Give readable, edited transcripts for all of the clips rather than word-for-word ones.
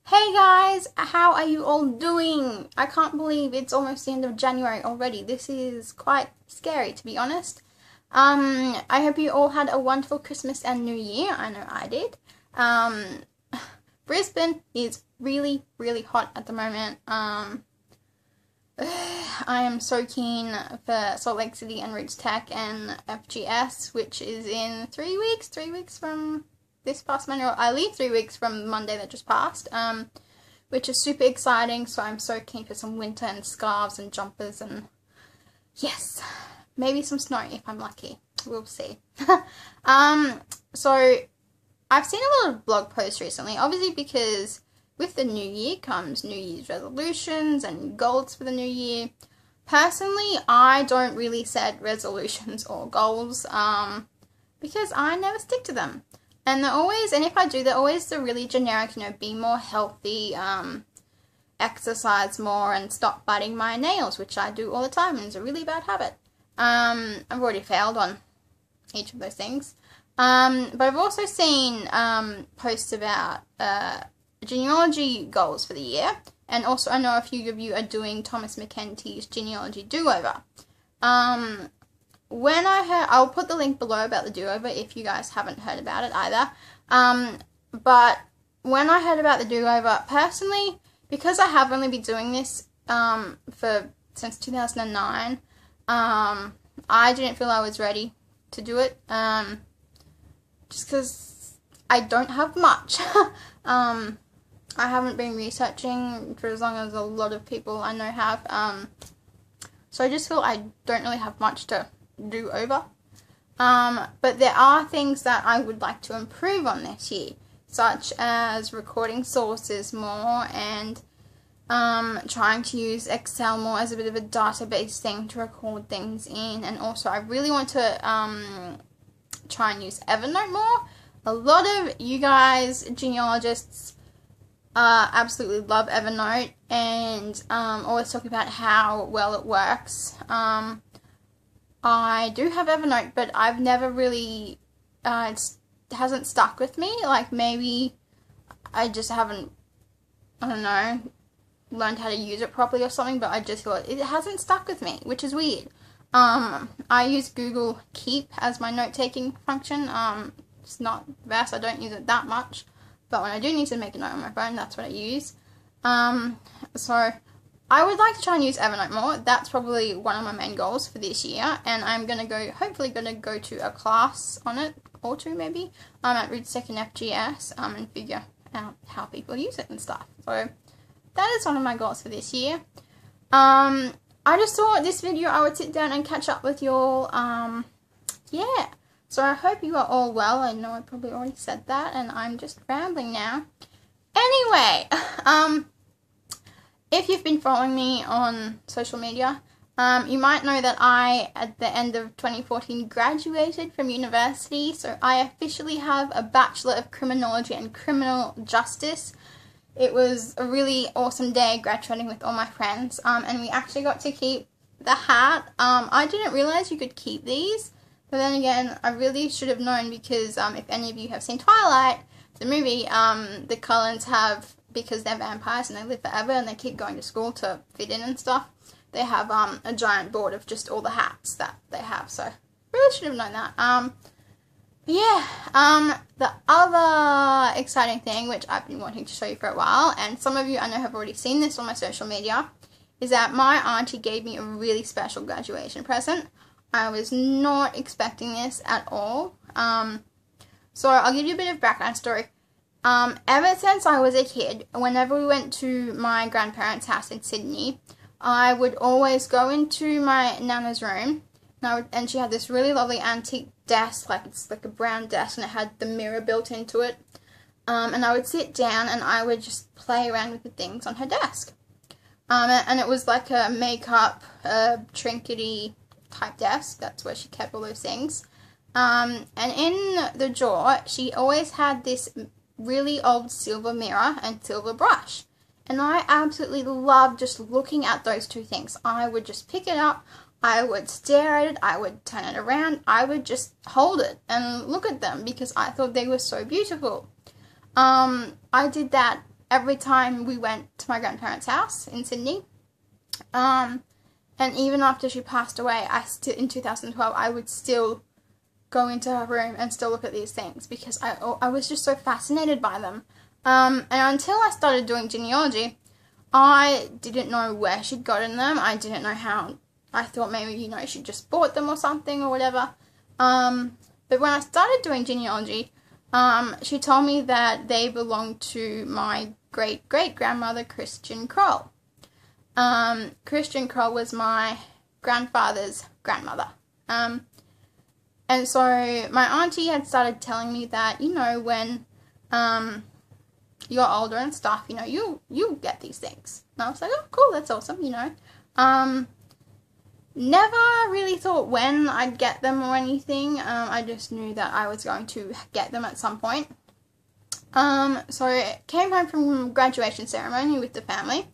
Hey guys, how are you all doing? I can't believe it's almost the end of January already. This is quite scary, to be honest. I hope you all had a wonderful Christmas and New Year. I know I did. Brisbane is really, really hot at the moment. I am so keen for Salt Lake City and Roots Tech and FGS, which is in 3 weeks. 3 weeks from this past Monday. I leave 3 weeks from Monday that just passed, which is super exciting. So I'm so keen for some winter and scarves and jumpers and yes, maybe some snow if I'm lucky. We'll see. So I've seen a lot of blog posts recently, obviously because with the new year comes New Year's resolutions and goals for the new year. Personally, I don't really set resolutions or goals because I never stick to them. And they're always, and if I do, they're always the really generic, be more healthy, exercise more, and stop biting my nails, which I do all the time, and it's a really bad habit. I've already failed on each of those things. But I've also seen posts about genealogy goals for the year, and also I know a few of you are doing Thomas McKentie's Genealogy Do-Over. When I heard, I'll put the link below about the do-over if you guys haven't heard about it either. But when I heard about the do-over, personally, because I have only been doing this since 2009, I didn't feel I was ready to do it. Just because I don't have much. I haven't been researching for as long as a lot of people I know have. So I just feel I don't really have much to do over. But there are things that I would like to improve on this year, such as recording sources more and trying to use Excel more as a bit of a database thing to record things in, and also I really want to try and use Evernote more. A lot of you guys, genealogists, absolutely love Evernote and always talk about how well it works. I do have Evernote, but I've never really, it hasn't stuck with me. Like, maybe I just haven't, I don't know, learned how to use it properly or something, but I just feel it hasn't stuck with me, which is weird. I use Google Keep as my note-taking function. It's not the best, I don't use it that much, but when I do need to make a note on my phone, that's what I use. So I would like to try and use Evernote more. That's probably one of my main goals for this year, and I'm hopefully gonna go to a class on it, or two maybe, at Roots Tech and FGS, and figure out how people use it and stuff. So that is one of my goals for this year. I just thought this video I would sit down and catch up with you all. Yeah. So I hope you are all well. I know I probably already said that, and I'm just rambling now. Anyway, if you've been following me on social media, you might know that I, at the end of 2014, graduated from university. So I officially have a Bachelor of Criminology and Criminal Justice. It was a really awesome day graduating with all my friends, and we actually got to keep the hat. I didn't realize you could keep these, but then again, I really should have known because if any of you have seen Twilight, the movie, the Cullens have, because they're vampires and they live forever and they keep going to school to fit in and stuff, they have a giant board of just all the hats that they have, so really should have known that. Yeah, the other exciting thing, which I've been wanting to show you for a while, and some of you I know have already seen this on my social media, is that my auntie gave me a really special graduation present. I was not expecting this at all. So I'll give you a bit of background story. Ever since I was a kid, whenever we went to my grandparents' house in Sydney, I would always go into my nana's room, and she had this really lovely antique desk, it's like a brown desk, and it had the mirror built into it. And I would sit down and I would just play around with the things on her desk. And it was like a makeup, trinkety type desk. That's where she kept all those things. And in the drawer, she always had this really old silver mirror and silver brush. And I absolutely loved just looking at those two things. I would just pick it up, I would stare at it, I would turn it around, I would just hold it and look at them because I thought they were so beautiful. I did that every time we went to my grandparents' house in Sydney, and even after she passed away, in 2012, I would still go into her room and still look at these things because I was just so fascinated by them. And until I started doing genealogy, I didn't know where she'd gotten them. I didn't know how. I thought maybe, she just bought them or something or whatever. But when I started doing genealogy, she told me that they belonged to my great-great-grandmother, Christian Kroll. Christian Kroll was my grandfather's grandmother. And so my auntie had started telling me that, when you're older and stuff, you get these things. And I was like, oh, cool, that's awesome, Never really thought when I'd get them or anything. I just knew that I was going to get them at some point. So I came home from graduation ceremony with the family,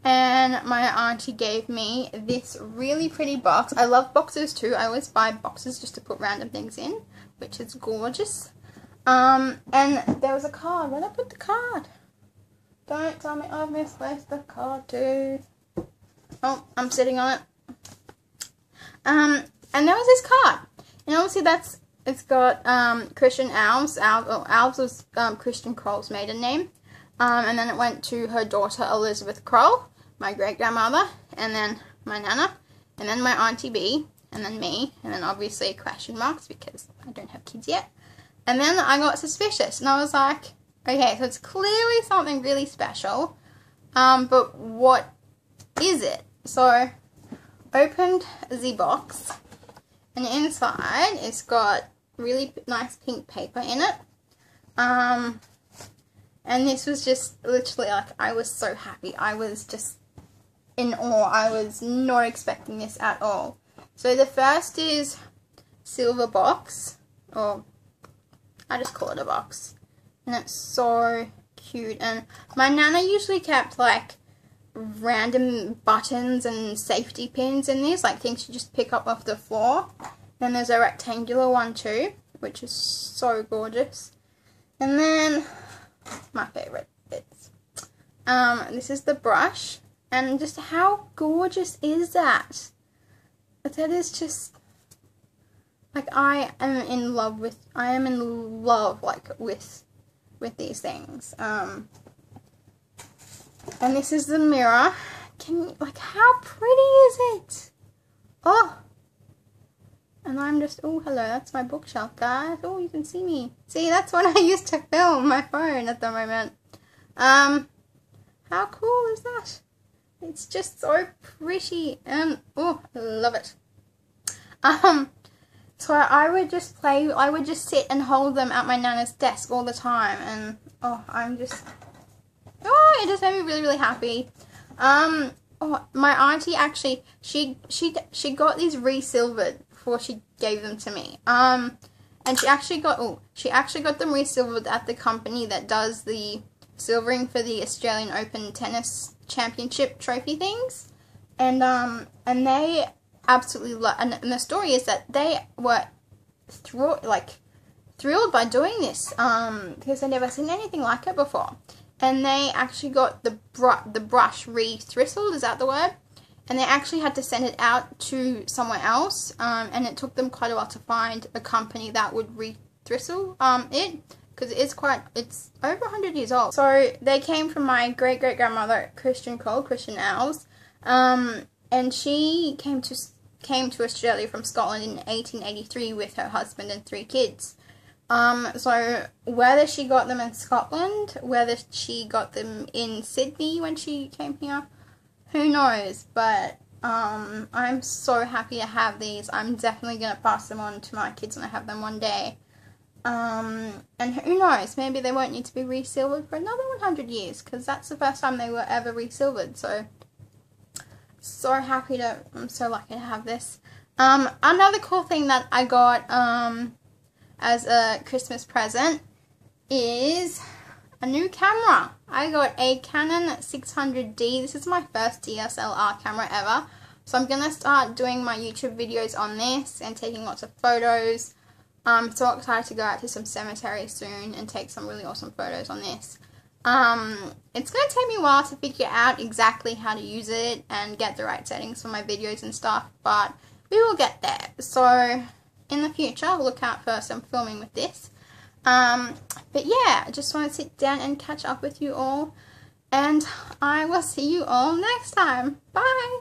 and my auntie gave me this really pretty box. I love boxes too. I always buy boxes just to put random things in, which is gorgeous. And there was a card. Where'd I put the card? Don't tell me I've misplaced the card too. Oh, I'm sitting on it. And there was this card. And obviously it's got Christian Alves. Alves was Christian Kroll's maiden name. And then it went to her daughter Elizabeth Kroll, my great-grandmother, and then my nana, and then my auntie B, and then me, and then obviously question marks because I don't have kids yet. And then I got suspicious, and I was like, okay, so it's clearly something really special, but what is it? So, opened the box, and inside it's got really nice pink paper in it, and this was just literally, like, I was so happy. I was just in awe. I was not expecting this at all. So the first is silver box, or I just call it a box, and it's so cute. And my nana usually kept like random buttons and safety pins in this, like things you just pick up off the floor. Then there's a rectangular one too, which is so gorgeous. And then my favorite bits. This is the brush, and just how gorgeous is that? That is just, like, I am in love like with these things. And this is the mirror. How pretty is it? Oh, and I'm just, oh, hello, that's my bookshelf, guys. Oh, you can see me. See, that's what I used to film my phone at the moment. How cool is that? It's just so pretty, and oh, I love it. So I would just sit and hold them at my nana's desk all the time, and oh, it just made me really, really happy. Oh, my auntie actually, she got these resilvered before she gave them to me. And she actually got them resilvered at the company that does the silvering for the Australian Open Tennis Championship trophy things, and they absolutely love. And the story is that they were thrilled by doing this, because they'd never seen anything like it before. And they actually got the brush re-thristled, is that the word? And they actually had to send it out to somewhere else, and it took them quite a while to find a company that would re-thristle it, because it's over 100 years old. So they came from my great-great-grandmother, Christian Alves, and she came to Australia from Scotland in 1883 with her husband and 3 kids. So whether she got them in Scotland, whether she got them in Sydney when she came here, who knows, but I'm so happy to have these. I'm definitely going to pass them on to my kids when I have them one day. And who knows, maybe they won't need to be resilvered for another 100 years, because that's the first time they were ever resilvered. So happy I'm so lucky to have this. Another cool thing that I got as a Christmas present is a new camera. I got a Canon 600D. This is my first DSLR camera ever. So I'm going to start doing my YouTube videos on this and taking lots of photos. I'm so excited to go out to some cemeteries soon and take some really awesome photos on this. It's going to take me a while to figure out exactly how to use it and get the right settings for my videos and stuff, but we will get there. So in the future, look out for some filming with this. But yeah, I just want to sit down and catch up with you all, and I will see you all next time. Bye!